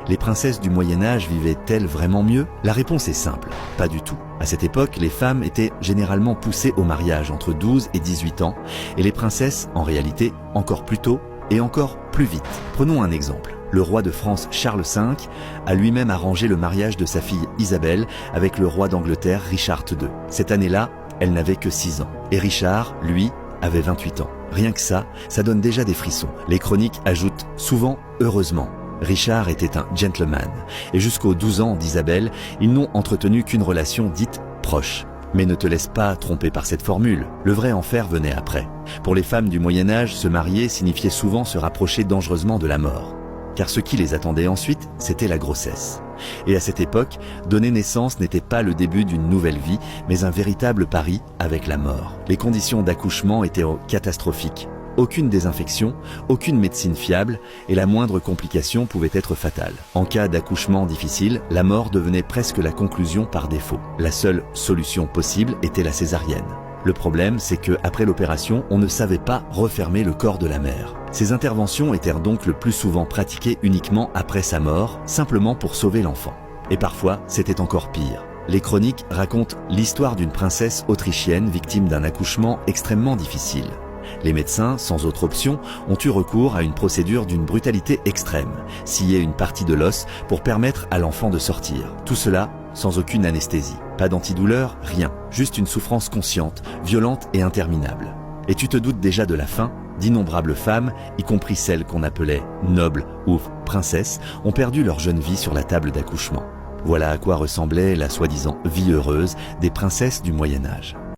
Les princesses du Moyen-Âge vivaient-elles vraiment mieux? La réponse est simple, pas du tout. À cette époque, les femmes étaient généralement poussées au mariage entre 12 et 18 ans, et les princesses, en réalité, encore plus tôt et encore plus vite. Prenons un exemple. Le roi de France Charles V a lui-même arrangé le mariage de sa fille Isabelle avec le roi d'Angleterre Richard II. Cette année-là, elle n'avait que 6 ans. Et Richard, lui, avait 28 ans. Rien que ça donne déjà des frissons. Les chroniques ajoutent souvent « heureusement ». Richard était un gentleman, et jusqu'aux 12 ans d'Isabelle, ils n'ont entretenu qu'une relation dite proche. Mais ne te laisse pas tromper par cette formule, le vrai enfer venait après. Pour les femmes du Moyen-Âge, se marier signifiait souvent se rapprocher dangereusement de la mort. Car ce qui les attendait ensuite, c'était la grossesse. Et à cette époque, donner naissance n'était pas le début d'une nouvelle vie, mais un véritable pari avec la mort. Les conditions d'accouchement étaient catastrophiques. Aucune désinfection, aucune médecine fiable, et la moindre complication pouvait être fatale. En cas d'accouchement difficile, la mort devenait presque la conclusion par défaut. La seule solution possible était la césarienne. Le problème, c'est que après l'opération, on ne savait pas refermer le corps de la mère. Ces interventions étaient donc le plus souvent pratiquées uniquement après sa mort, simplement pour sauver l'enfant. Et parfois, c'était encore pire. Les chroniques racontent l'histoire d'une princesse autrichienne victime d'un accouchement extrêmement difficile. Les médecins, sans autre option, ont eu recours à une procédure d'une brutalité extrême, scier une partie de l'os pour permettre à l'enfant de sortir. Tout cela sans aucune anesthésie. Pas d'antidouleur, rien. Juste une souffrance consciente, violente et interminable. Et tu te doutes déjà de la fin? D'innombrables femmes, y compris celles qu'on appelait nobles ou princesses, ont perdu leur jeune vie sur la table d'accouchement. Voilà à quoi ressemblait la soi-disant vie heureuse des princesses du Moyen-Âge.